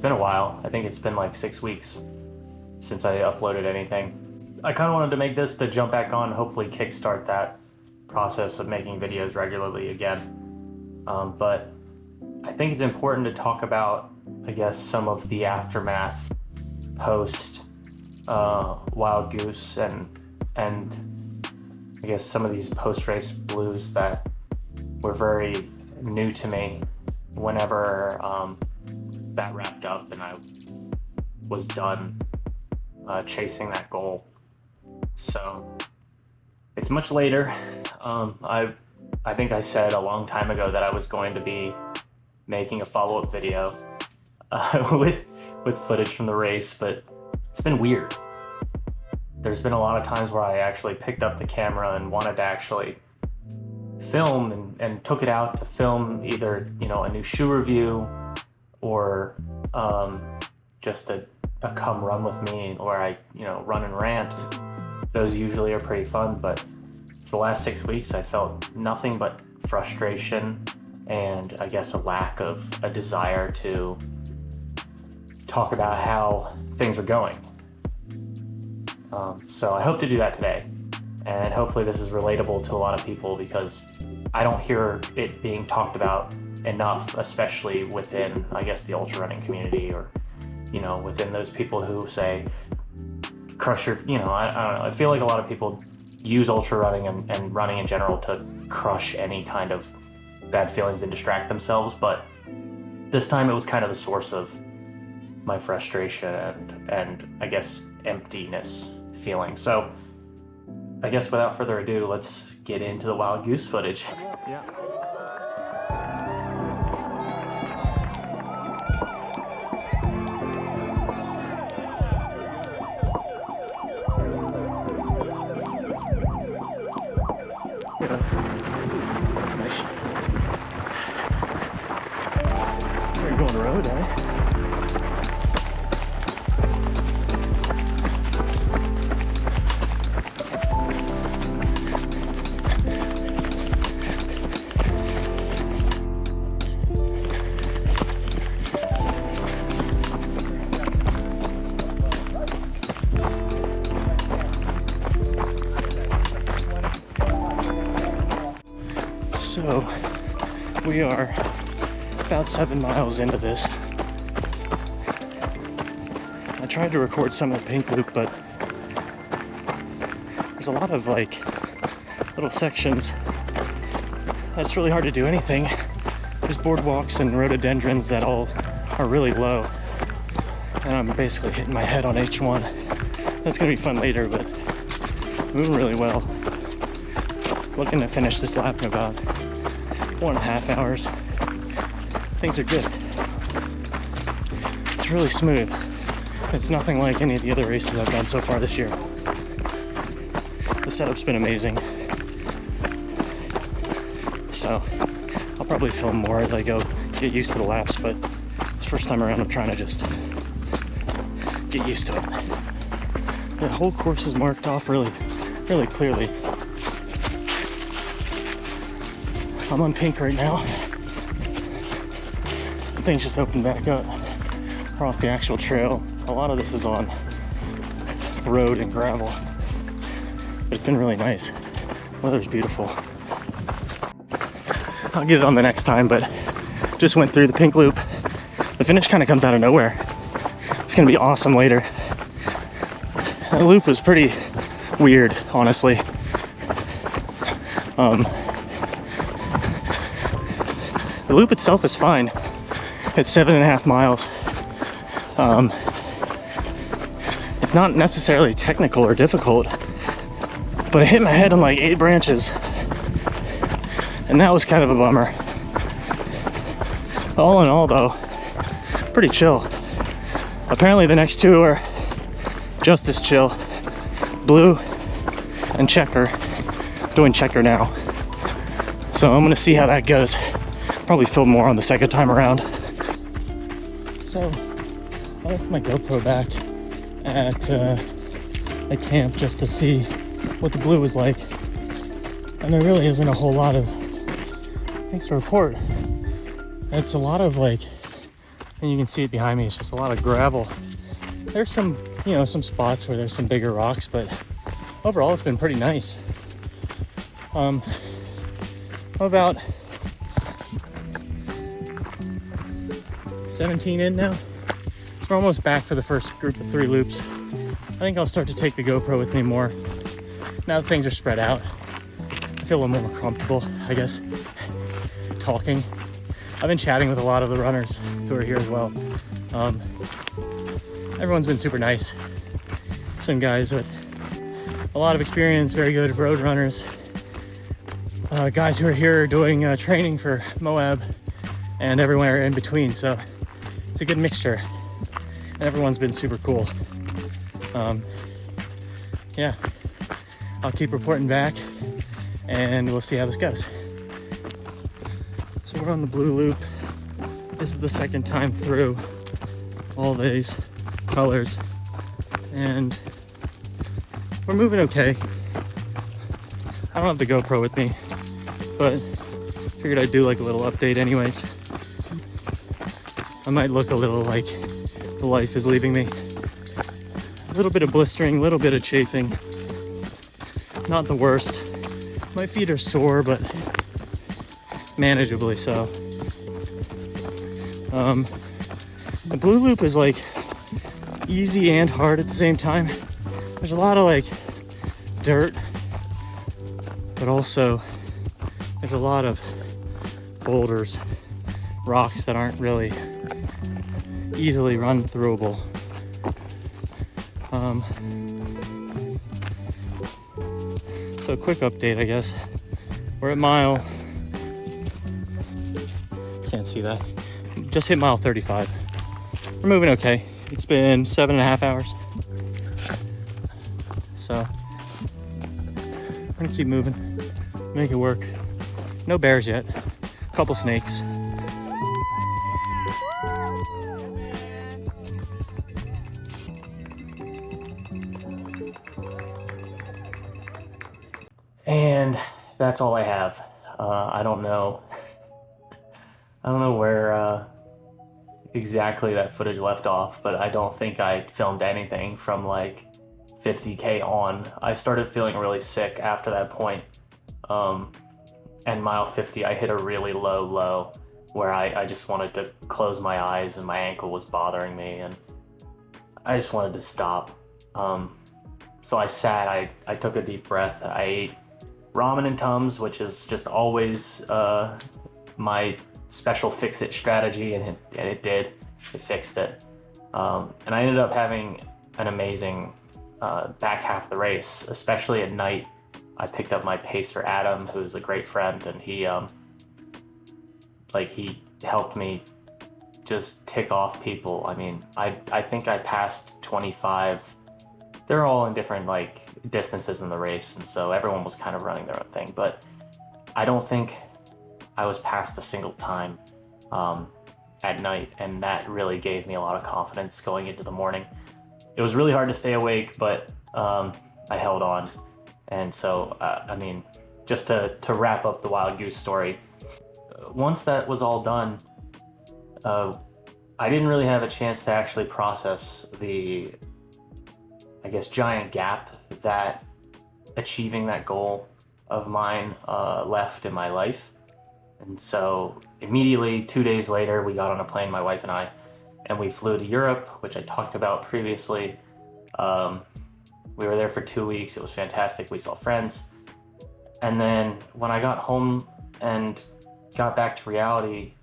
been a while. I think it's been like 6 weeks since I uploaded anything. I kind of wanted to make this to jump back on, hopefully kickstart that process of making videos regularly again. But I think it's important to talk about, I guess, some of the aftermath post Wild Goose and I guess some of these post-race blues that were very new to me whenever that wrapped up and I was done chasing that goal. So it's much later. I think I said a long time ago that I was going to be making a follow-up video with footage from the race, but it's been weird. There's been a lot of times where I actually picked up the camera and wanted to actually film and took it out to film either, you know, a new shoe review or just a come run with me where I, you know, run and rant. Those usually are pretty fun, but for the last 6 weeks I felt nothing but frustration and I guess a lack of a desire to talk about how things are going. So I hope to do that today, and hopefully this is relatable to a lot of people because I don't hear it being talked about enough, especially within, I guess, the ultra running community, or, you know, within those people who say crush your, you know, I don't know. I feel like a lot of people use ultra running and running in general to crush any kind of bad feelings and distract themselves, but this time it was kind of the source of my frustration and I guess emptiness feeling. So I guess without further ado, let's get into the Wild Goose footage. Yeah. That's nice. We're going road, eh? So we are about 7 miles into this. I tried to record some of the pink loop, but there's a lot of like little sections that's really hard to do anything. There's boardwalks and rhododendrons that all are really low, and I'm basically hitting my head on H1. That's gonna be fun later, but moving really well. Looking to finish this lap in about 1.5 hours. Things are good. It's really smooth. It's nothing like any of the other races I've done so far this year. The setup's been amazing. So I'll probably film more as I go, get used to the laps, but this first time around I'm trying to just get used to it. The whole course is marked off really clearly. I'm on pink right now. Things just opened back up. We're off the actual trail. A lot of this is on road and gravel. But it's been really nice. Weather's beautiful. I'll get it on the next time, but just went through the pink loop. The finish kind of comes out of nowhere. It's gonna be awesome later. The loop was pretty weird, honestly. The loop itself is fine. It's 7.5 miles. It's not necessarily technical or difficult, but I hit my head on like 8 branches, and that was kind of a bummer. All in all though, pretty chill. Apparently the next 2 are just as chill. Blue and checker. Doing checker now. So I'm gonna see how that goes. Probably film more on the second time around. So I left my GoPro back at camp just to see what the blue was like, and there really isn't a whole lot of things to report. It's a lot of like And you can see it behind me. It's just a lot of gravel. There's some, some spots where there's some bigger rocks, but overall it's been pretty nice. I'm about 17 in now. So we're almost back for the first group of 3 loops. I think I'll start to take the GoPro with me more. Now that things are spread out, I feel a little more comfortable, I guess, talking. I've been chatting with a lot of the runners who are here as well. Everyone's been super nice. Some guys with a lot of experience, very good road runners. Guys who are here doing training for Moab, and everywhere in between. So it's a good mixture, and everyone's been super cool. Yeah, I'll keep reporting back, and we'll see how this goes. So we're on the blue loop. This is the second time through all these colors, and we're moving okay. I don't have the GoPro with me, but figured I'd do like a little update anyways. I might look a little like the life is leaving me. A little bit of blistering, a little bit of chafing. Not the worst. My feet are sore, but manageably so. The blue loop is like easy and hard at the same time. There's a lot of like dirt, but also there's a lot of boulders, rocks that aren't really easily run throughable. So quick update, I guess. We're at mile, can't see that, just hit mile 35. We're moving okay. It's been 7.5 hours. So we're gonna keep moving, make it work. No bears yet, a couple snakes. And that's all I have. I don't know. I don't know where exactly that footage left off, but I don't think I filmed anything from like 50K on. I started feeling really sick after that point. And mile 50, I hit a really low where I just wanted to close my eyes and my ankle was bothering me and I just wanted to stop. So I sat, I took a deep breath, I ate ramen and Tums, which is just always my special fix-it strategy, and it did. It fixed it. And I ended up having an amazing back half of the race, especially at night. I picked up my pacer, Adam, who's a great friend, and he helped me just tick off people. I mean, I think I passed 25. They're all in different like distances in the race, and so everyone was kind of running their own thing, but I don't think I was passed a single time at night, and that really gave me a lot of confidence going into the morning. It was really hard to stay awake, but I held on. And so, I mean, just to wrap up the Wild Goose story, once that was all done, I didn't really have a chance to actually process the, I guess, giant gap that achieving that goal of mine left in my life. And so immediately 2 days later, we got on a plane, my wife and I, and we flew to Europe, which I talked about previously. We were there for 2 weeks. It was fantastic. We saw friends. And then when I got home and got back to reality,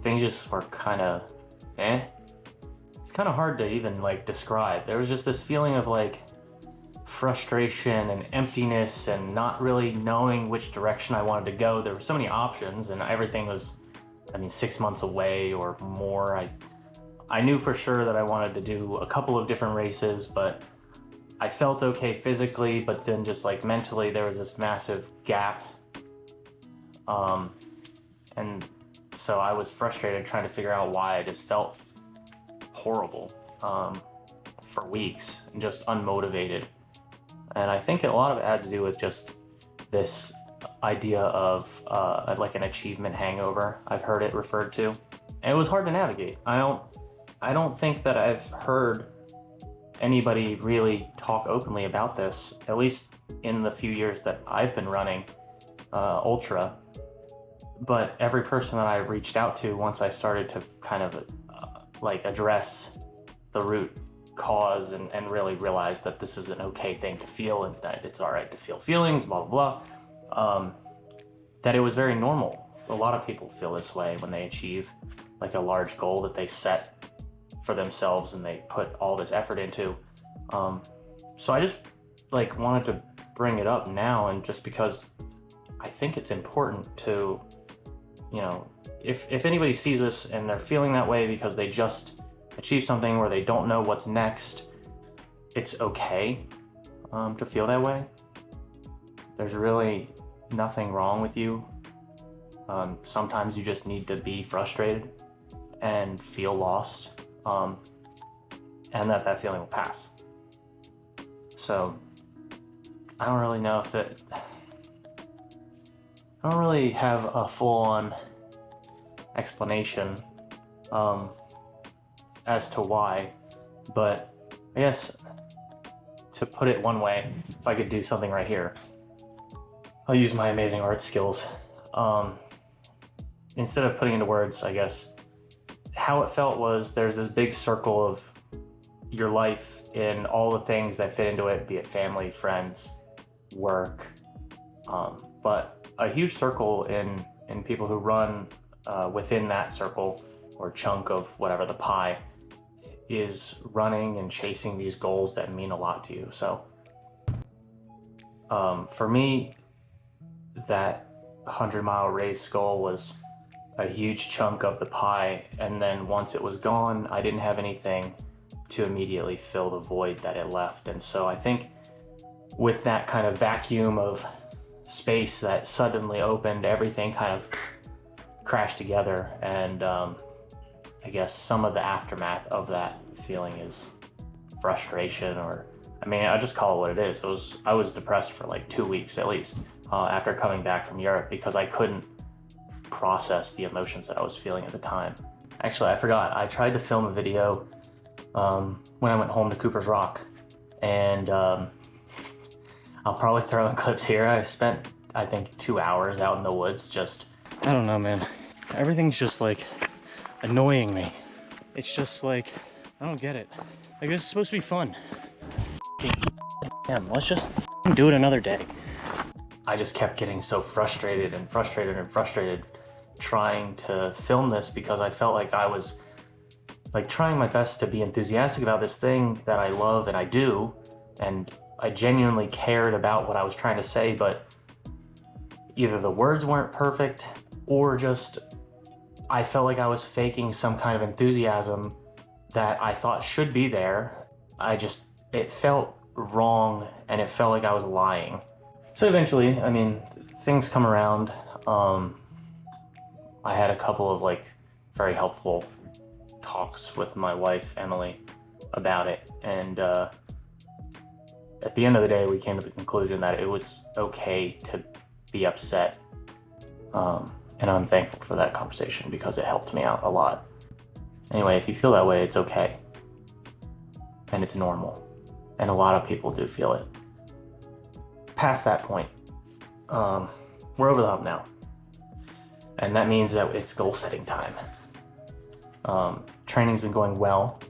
things just were kind of It's kind of hard to even like describe. There was just this feeling of like frustration and emptiness and not really knowing which direction I wanted to go. There were so many options and everything was, 6 months away or more. I knew for sure that I wanted to do a couple of different races, but I felt okay physically, but then just like mentally there was this massive gap. And so I was frustrated trying to figure out why. I just felt horrible for weeks and just unmotivated. And I think a lot of it had to do with just this idea of like an achievement hangover, I've heard it referred to. And it was hard to navigate. I don't think that I've heard anybody really talk openly about this, at least in the few years that I've been running ultra. But every person that I reached out to, once I started to kind of like address the root cause and really realize that this is an okay thing to feel and that it's all right to feel feelings, blah, blah, blah, that it was very normal. A lot of people feel this way when they achieve like a large goal that they set for themselves and they put all this effort into. So I just like wanted to bring it up now, and just because I think it's important to, you know, if anybody sees this and they're feeling that way because they just achieved something where they don't know what's next, it's okay to feel that way. There's really nothing wrong with you. Sometimes you just need to be frustrated and feel lost, and that feeling will pass. So I don't really know if that, I don't really have a full-on explanation as to why, but I guess to put it one way, if I could do something right here, I'll use my amazing art skills. Instead of putting into words, I guess, how it felt was there's this big circle of your life in all the things that fit into it, be it family, friends, work, but a huge circle in people who run within that circle or chunk of whatever the pie is running and chasing these goals that mean a lot to you. So for me, that 100-mile race goal was a huge chunk of the pie, and then once it was gone, I didn't have anything to immediately fill the void that it left. And so I think with that kind of vacuum of space that suddenly opened, everything kind of crashed together, and I guess some of the aftermath of that feeling is frustration, or I mean, I just call it what it is. I was depressed for like 2 weeks at least after coming back from Europe, because I couldn't process the emotions that I was feeling at the time. Actually, I forgot, I tried to film a video when I went home to Cooper's Rock, and I'll probably throw in clips here. I spent, I think, 2 hours out in the woods just, I don't know, man. Everything's just like annoying me. It's just like, I don't get it. Like, this is supposed to be fun. Damn, let's just do it another day. I just kept getting so frustrated and frustrated and frustrated trying to film this, because I felt like I was like trying my best to be enthusiastic about this thing that I love and I do, and I genuinely cared about what I was trying to say, but either the words weren't perfect, or just I felt like I was faking some kind of enthusiasm that I thought should be there. It felt wrong, and it felt like I was lying. So eventually, I mean, things come around. I had a couple of like very helpful talks with my wife, Emily, about it, and at the end of the day, we came to the conclusion that it was okay to be upset, and I'm thankful for that conversation because it helped me out a lot. Anyway, if you feel that way, it's okay, and it's normal, and a lot of people do feel it. Past that point, we're over the hump now, and that means that it's goal setting time. Training's been going well.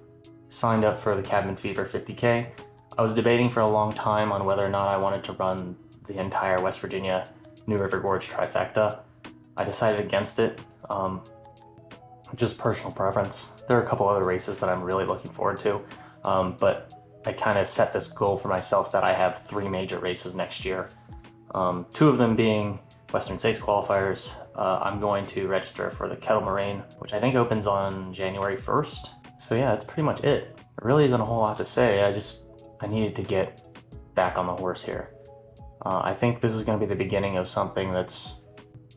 Signed up for the Cabin Fever 50K. I was debating for a long time on whether or not I wanted to run the entire West Virginia New River Gorge trifecta. I decided against it, just personal preference. There are a couple other races that I'm really looking forward to, but I kind of set this goal for myself that I have 3 major races next year. 2 of them being Western States qualifiers. I'm going to register for the Kettle Moraine, which I think opens on January 1st. So yeah, that's pretty much it. There really isn't a whole lot to say. I needed to get back on the horse here. I think this is going to be the beginning of something that's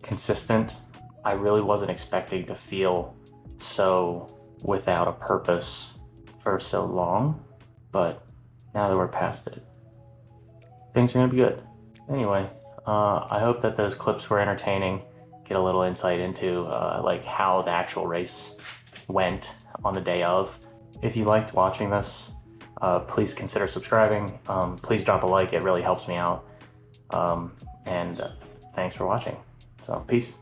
consistent. I really wasn't expecting to feel so without a purpose for so long, but now that we're past it, things are going to be good. Anyway, I hope that those clips were entertaining, get a little insight into like how the actual race went on the day of. If you liked watching this, please consider subscribing. Please drop a like, it really helps me out. And thanks for watching. So, peace.